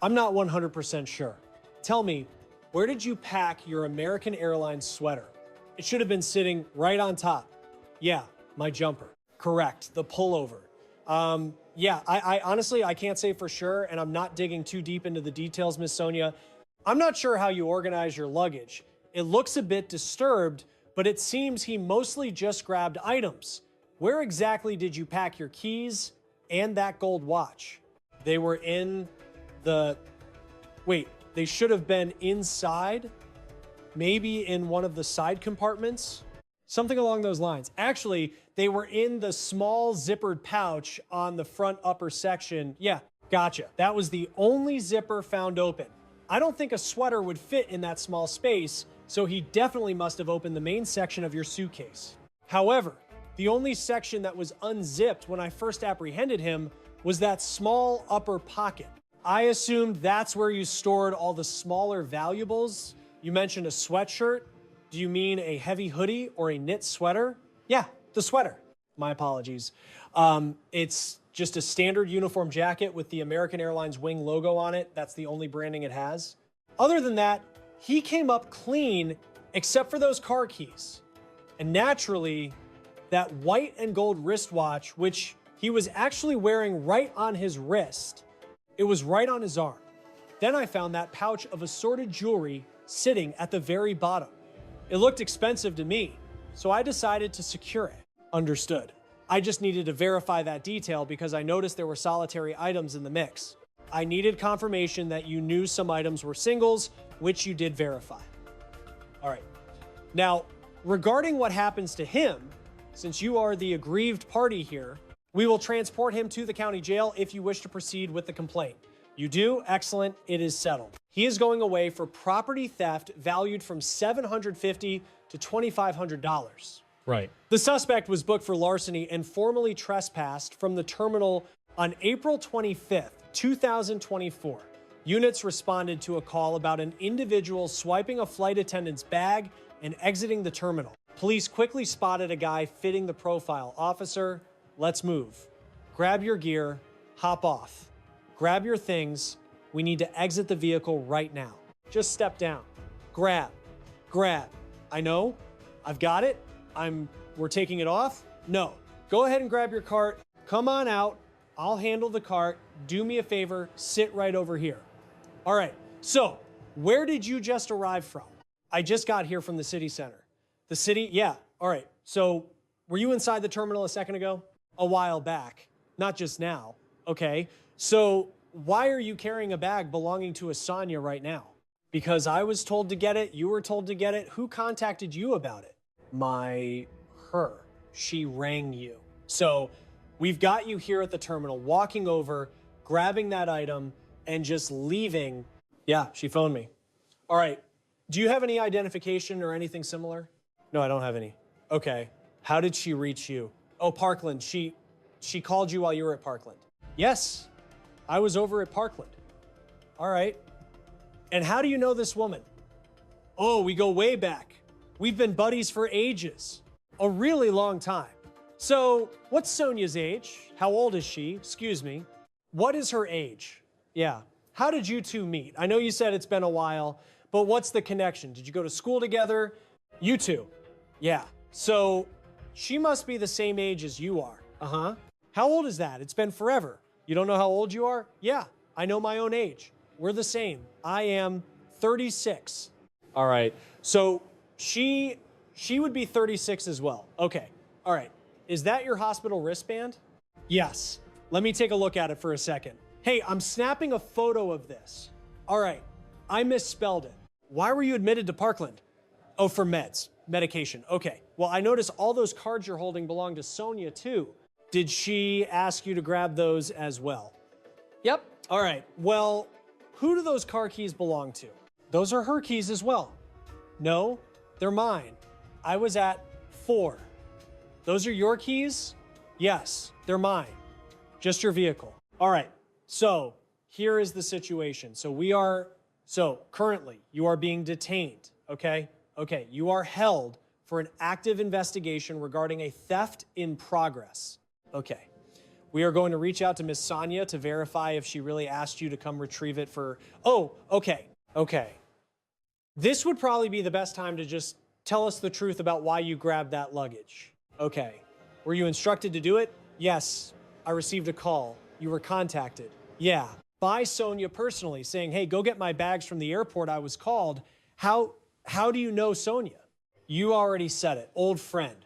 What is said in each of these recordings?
I'm not 100% sure. Tell me, where did you pack your American Airlines sweater? It should have been sitting right on top. Yeah, my jumper. Correct, the pullover. Yeah, I honestly, I can't say for sure, and I'm not digging too deep into the details, Miss Sonia. I'm not sure how you organize your luggage. It looks a bit disturbed, but it seems he mostly just grabbed items. Where exactly did you pack your keys and that gold watch? They were in the... Wait, they should have been inside? Maybe in one of the side compartments? Something along those lines. Actually, they were in the small zippered pouch on the front upper section. Yeah, gotcha. That was the only zipper found open. I don't think a sweater would fit in that small space, so he definitely must have opened the main section of your suitcase. However, the only section that was unzipped when I first apprehended him was that small upper pocket. I assumed that's where you stored all the smaller valuables. You mentioned a sweatshirt. Do you mean a heavy hoodie or a knit sweater? Yeah, the sweater. My apologies. It's just a standard uniform jacket with the American Airlines wing logo on it. That's the only branding it has. Other than that, he came up clean except for those car keys. And naturally, that white and gold wristwatch, which he was actually wearing right on his wrist. It was right on his arm. Then I found that pouch of assorted jewelry sitting at the very bottom. It looked expensive to me, so I decided to secure it. Understood. I just needed to verify that detail because I noticed there were solitary items in the mix. I needed confirmation that you knew some items were singles, which you did verify. All right. Now, regarding what happens to him, since you are the aggrieved party here, we will transport him to the county jail if you wish to proceed with the complaint. You do? Excellent. It is settled. He is going away for property theft valued from $750 to $2,500. Right. The suspect was booked for larceny and formally trespassed from the terminal on April 25th, 2024. Units responded to a call about an individual swiping a flight attendant's bag and exiting the terminal. Police quickly spotted a guy fitting the profile. Officer, let's move. Grab your gear, hop off. Grab your things. We need to exit the vehicle right now. Just step down. Grab. Grab. I know. I've got it. We're taking it off. No. Go ahead and grab your cart. Come on out. I'll handle the cart. Do me a favor. Sit right over here. All right. So, where did you just arrive from? I just got here from the city center. The city? Yeah. All right. So, were you inside the terminal a second ago? A while back. Not just now. Okay. So, why are you carrying a bag belonging to a Sonia right now? Because I was told to get it. You were told to get it. Who contacted you about it? Her. She rang you. So, we've got you here at the terminal, walking over, grabbing that item, and just leaving. Yeah, she phoned me. All right. Do you have any identification or anything similar? No, I don't have any. Okay. How did she reach you? Oh, Parkland. She called you while you were at Parkland. Yes, I was over at Parkland. All right. And how do you know this woman? Oh, we go way back. We've been buddies for ages. A really long time. So, what's Sonia's age? How old is she? Excuse me. What is her age? Yeah. How did you two meet? I know you said it's been a while, but what's the connection? Did you go to school together? You two. Yeah. So, she must be the same age as you are. Uh-huh. How old is that? It's been forever. You don't know how old you are? Yeah. I know my own age. We're the same. I am 36. All right. So, she would be 36 as well. Okay. All right. Is that your hospital wristband? Yes. Let me take a look at it for a second. Hey, I'm snapping a photo of this. All right. I misspelled it. Why were you admitted to Parkland? Oh, for meds. Medication. Okay. Well, I notice all those cards you're holding belong to Sonia too. Did she ask you to grab those as well? Yep. All right. Well, who do those car keys belong to? Those are her keys as well. No, they're mine. I was at 4. Those are your keys? Yes, they're mine. Just your vehicle. All right. So here is the situation. So currently you are being detained. Okay. Okay. You are held for an active investigation regarding a theft in progress. Okay. We are going to reach out to Miss Sonia to verify if she really asked you to come retrieve it for, oh, okay. This would probably be the best time to just tell us the truth about why you grabbed that luggage. Okay. Were you instructed to do it? Yes. I received a call. You were contacted. Yeah. By Sonia personally saying, hey, go get my bags from the airport. I was called. How do you know Sonia? You already said it. Old friend.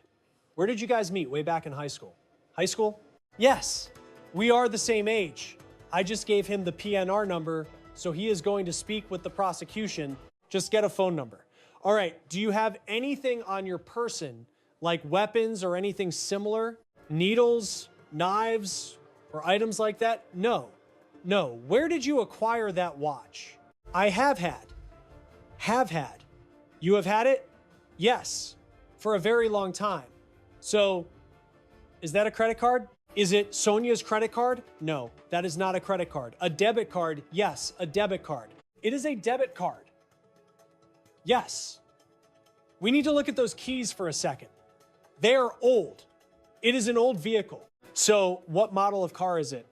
Where did you guys meet? Way back in high school. High school? Yes. We are the same age. I just gave him the PNR number, so he is going to speak with the prosecution. Just get a phone number. All right. Do you have anything on your person, like weapons or anything similar? Needles, knives, or items like that? No. No. Where did you acquire that watch? I have had. Have had. You have had it? Yes. For a very long time. So, is that a credit card? Is it Sonia's credit card? No, that is not a credit card. A debit card? Yes, a debit card. It is a debit card. Yes. We need to look at those keys for a second. They are old. It is an old vehicle. So what model of car is it?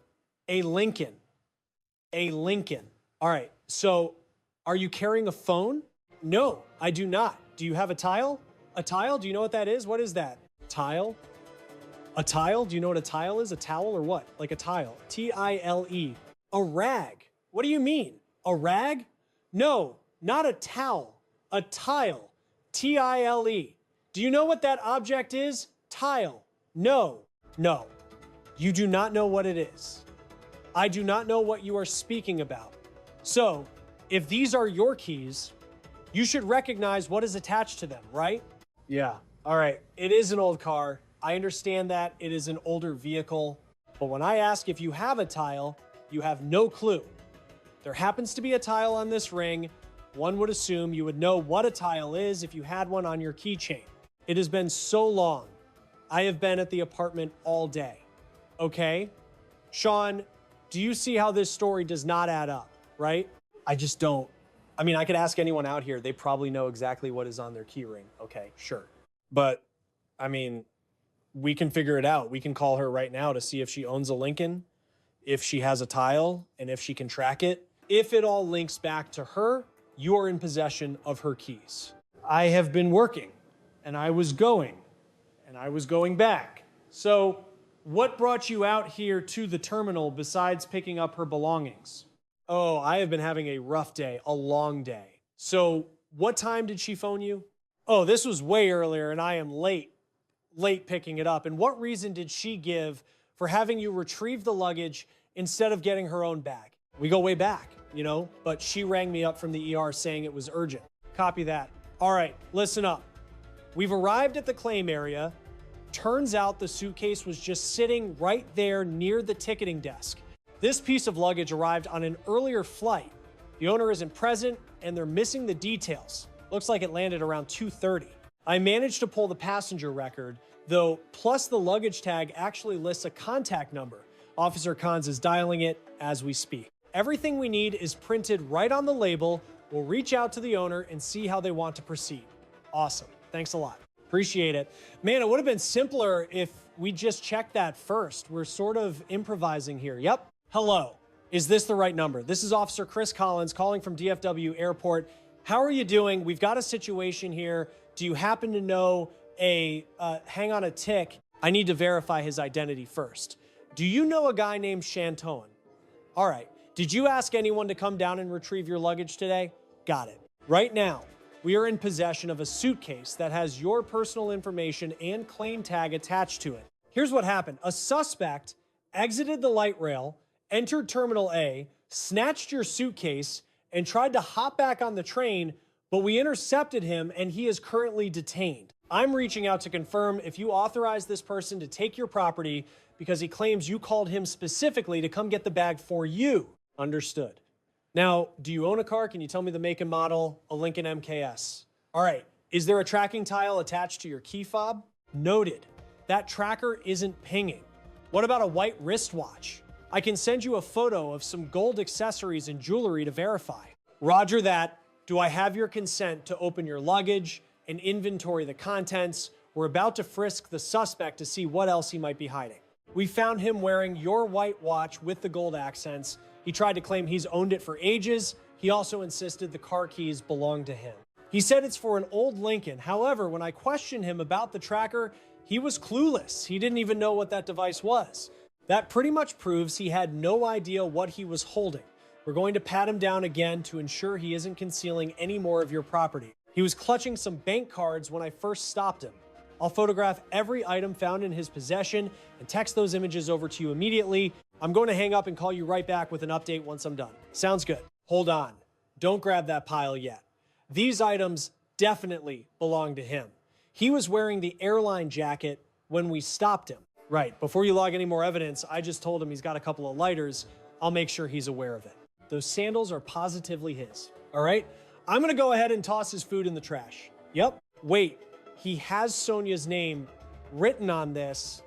A Lincoln. A Lincoln. All right. So are you carrying a phone? No, I do not. Do you have a tile? A tile? Do you know what that is? What is that? Tile? A tile? Do you know what a tile is? A towel or what? Like a tile. T-I-L-E. A rag. What do you mean? A rag? No, not a towel. A tile. T-I-L-E. Do you know what that object is? Tile. No. No. You do not know what it is. I do not know what you are speaking about. So, if these are your keys, you should recognize what is attached to them, right? Yeah. All right. It is an old car. I understand that it is an older vehicle, but when I ask if you have a tile, you have no clue. There happens to be a tile on this ring. One would assume you would know what a tile is if you had one on your keychain. It has been so long. I have been at the apartment all day. Okay? Sean, do you see how this story does not add up, right? I just don't. I mean, I could ask anyone out here. They probably know exactly what is on their key ring. Okay, sure. But, I mean, we can figure it out. We can call her right now to see if she owns a Lincoln, if she has a tile, and if she can track it. If it all links back to her, you are in possession of her keys. I have been working, and I was going back. So what brought you out here to the terminal besides picking up her belongings? Oh, I have been having a rough day, a long day. So what time did she phone you? Oh, this was way earlier, and I am late picking it up. And what reason did she give for having you retrieve the luggage instead of getting her own bag? We go way back, you know, but she rang me up from the ER saying it was urgent. Copy that. All right, listen up. We've arrived at the claim area. Turns out the suitcase was just sitting right there near the ticketing desk. This piece of luggage arrived on an earlier flight. The owner isn't present, and they're missing the details. Looks like it landed around 2:30. I managed to pull the passenger record, though, plus the luggage tag actually lists a contact number. Officer Cons is dialing it as we speak. Everything we need is printed right on the label. We'll reach out to the owner and see how they want to proceed. Awesome. Thanks a lot. Appreciate it. Man, it would have been simpler if we just checked that first. We're sort of improvising here. Yep. Hello. Is this the right number? This is Officer Chris Collins calling from DFW Airport. How are you doing? We've got a situation here. Do you happen to know hang on a tick. I need to verify his identity first. Do you know a guy named Chanton? All right. Did you ask anyone to come down and retrieve your luggage today? Got it. Right now, we are in possession of a suitcase that has your personal information and claim tag attached to it. Here's what happened. A suspect exited the light rail, entered Terminal A, snatched your suitcase, and tried to hop back on the train, but we intercepted him and he is currently detained. I'm reaching out to confirm if you authorize this person to take your property because he claims you called him specifically to come get the bag for you. Understood. Now, do you own a car? Can you tell me the make and model? A Lincoln MKS. All right. Is there a tracking tile attached to your key fob? Noted. That tracker isn't pinging. What about a white wristwatch? I can send you a photo of some gold accessories and jewelry to verify. Roger that. Do I have your consent to open your luggage and inventory the contents? We're about to frisk the suspect to see what else he might be hiding. We found him wearing your white watch with the gold accents. He tried to claim he's owned it for ages. He also insisted the car keys belonged to him. He said it's for an old Lincoln. However, when I questioned him about the tracker, he was clueless. He didn't even know what that device was. That pretty much proves he had no idea what he was holding. We're going to pat him down again to ensure he isn't concealing any more of your property. He was clutching some bank cards when I first stopped him. I'll photograph every item found in his possession and text those images over to you immediately. I'm going to hang up and call you right back with an update once I'm done. Sounds good. Hold on. Don't grab that pile yet. These items definitely belong to him. He was wearing the airline jacket when we stopped him. Right, before you log any more evidence, I just told him he's got a couple of lighters. I'll make sure he's aware of it. Those sandals are positively his. All right, I'm gonna go ahead and toss his food in the trash. Yep, wait, he has Sonia's name written on this.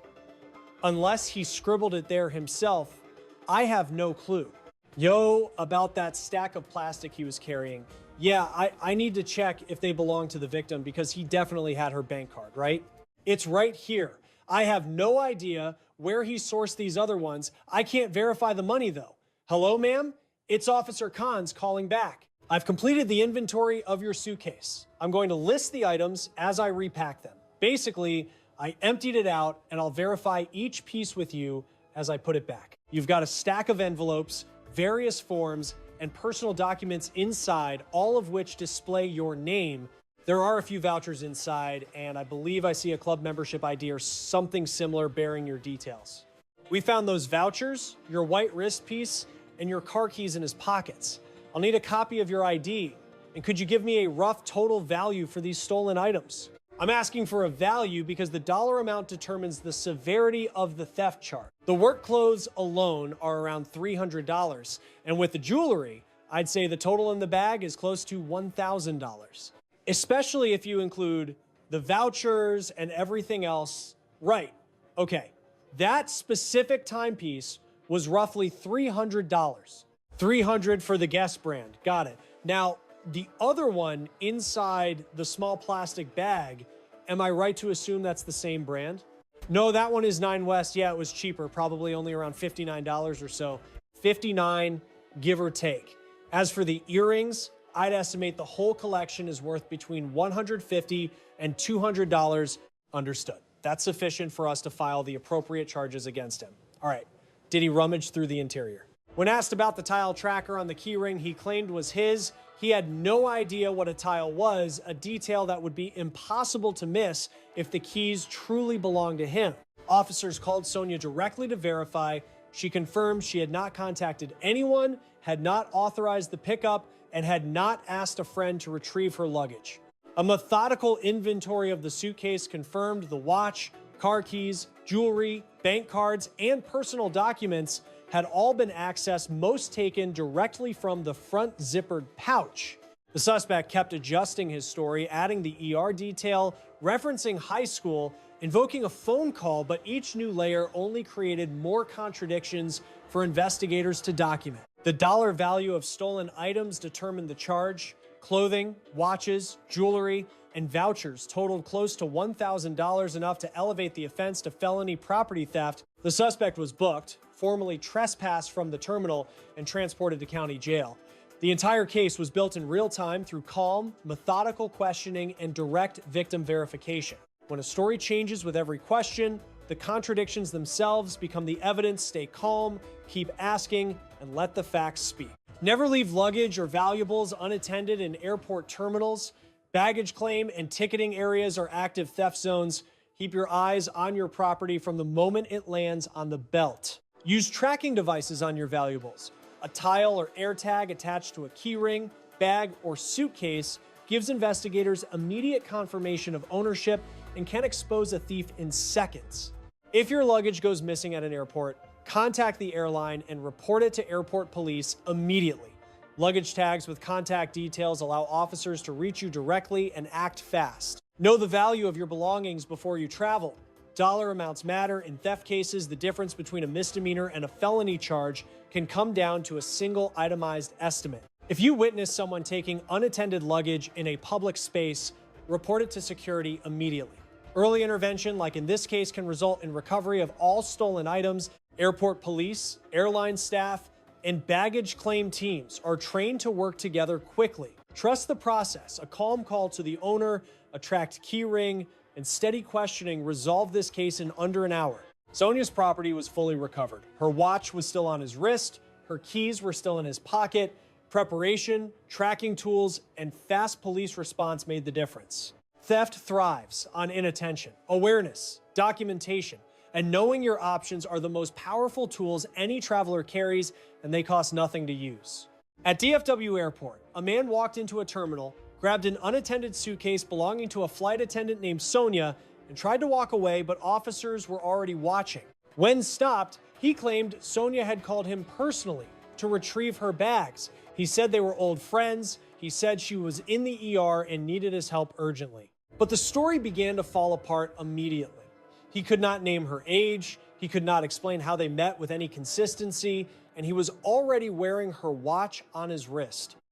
Unless he scribbled it there himself, I have no clue. Yo, about that stack of plastic he was carrying. Yeah, I need to check if they belong to the victim because he definitely had her bank card, right? It's right here. I have no idea where he sourced these other ones. I can't verify the money though. Hello, ma'am? It's Officer Khan's calling back. I've completed the inventory of your suitcase. I'm going to list the items as I repack them. Basically, I emptied it out and I'll verify each piece with you as I put it back. You've got a stack of envelopes, various forms, and personal documents inside, all of which display your name. There are a few vouchers inside, and I believe I see a club membership ID or something similar bearing your details. We found those vouchers, your white wrist piece, and your car keys in his pockets. I'll need a copy of your ID, and could you give me a rough total value for these stolen items? I'm asking for a value because the dollar amount determines the severity of the theft charge. The work clothes alone are around $300, and with the jewelry, I'd say the total in the bag is close to $1,000. Especially if you include the vouchers and everything else. Right, okay. That specific timepiece was roughly $300. $300 for the Guess brand, got it. Now, the other one inside the small plastic bag, am I right to assume that's the same brand? No, that one is 9 West. Yeah, it was cheaper, probably only around $59 or so. $59, give or take. As for the earrings, I'd estimate the whole collection is worth between $150 and $200. Understood. That's sufficient for us to file the appropriate charges against him. All right, did he rummage through the interior? When asked about the tile tracker on the keyring he claimed was his, he had no idea what a tile was, a detail that would be impossible to miss if the keys truly belonged to him. Officers called Sonia directly to verify. She confirmed she had not contacted anyone, had not authorized the pickup, and had not asked a friend to retrieve her luggage. A methodical inventory of the suitcase confirmed the watch, car keys, jewelry, bank cards, and personal documents had all been accessed, most taken directly from the front zippered pouch. The suspect kept adjusting his story, adding the ER detail, referencing high school, invoking a phone call, but each new layer only created more contradictions for investigators to document. The dollar value of stolen items determined the charge. Clothing, watches, jewelry, and vouchers totaled close to $1,000, enough to elevate the offense to felony property theft. The suspect was booked, formally trespassed from the terminal, and transported to county jail. The entire case was built in real time through calm, methodical questioning and direct victim verification. When a story changes with every question, the contradictions themselves become the evidence. Stay calm, keep asking, and let the facts speak. Never leave luggage or valuables unattended in airport terminals. Baggage claim and ticketing areas are active theft zones. Keep your eyes on your property from the moment it lands on the belt. Use tracking devices on your valuables. A tile or air tag attached to a keyring, bag, or suitcase gives investigators immediate confirmation of ownership and can expose a thief in seconds. If your luggage goes missing at an airport, contact the airline and report it to airport police immediately. Luggage tags with contact details allow officers to reach you directly and act fast. Know the value of your belongings before you travel. Dollar amounts matter. In theft cases, the difference between a misdemeanor and a felony charge can come down to a single itemized estimate. If you witness someone taking unattended luggage in a public space, report it to security immediately. Early intervention, like in this case, can result in recovery of all stolen items. Airport police, airline staff, and baggage claim teams are trained to work together quickly. Trust the process. A calm call to the owner, a tracked key ring, and steady questioning resolved this case in under an hour. Sonia's property was fully recovered. Her watch was still on his wrist, her keys were still in his pocket. Preparation, tracking tools, and fast police response made the difference. Theft thrives on inattention. Awareness, documentation, and knowing your options are the most powerful tools any traveler carries, and they cost nothing to use. At DFW Airport, a man walked into a terminal, grabbed an unattended suitcase belonging to a flight attendant named Sonia, and tried to walk away, but officers were already watching. When stopped, he claimed Sonia had called him personally to retrieve her bags. He said they were old friends. He said she was in the ER and needed his help urgently. But the story began to fall apart immediately. He could not name her age. He could not explain how they met with any consistency. And he was already wearing her watch on his wrist.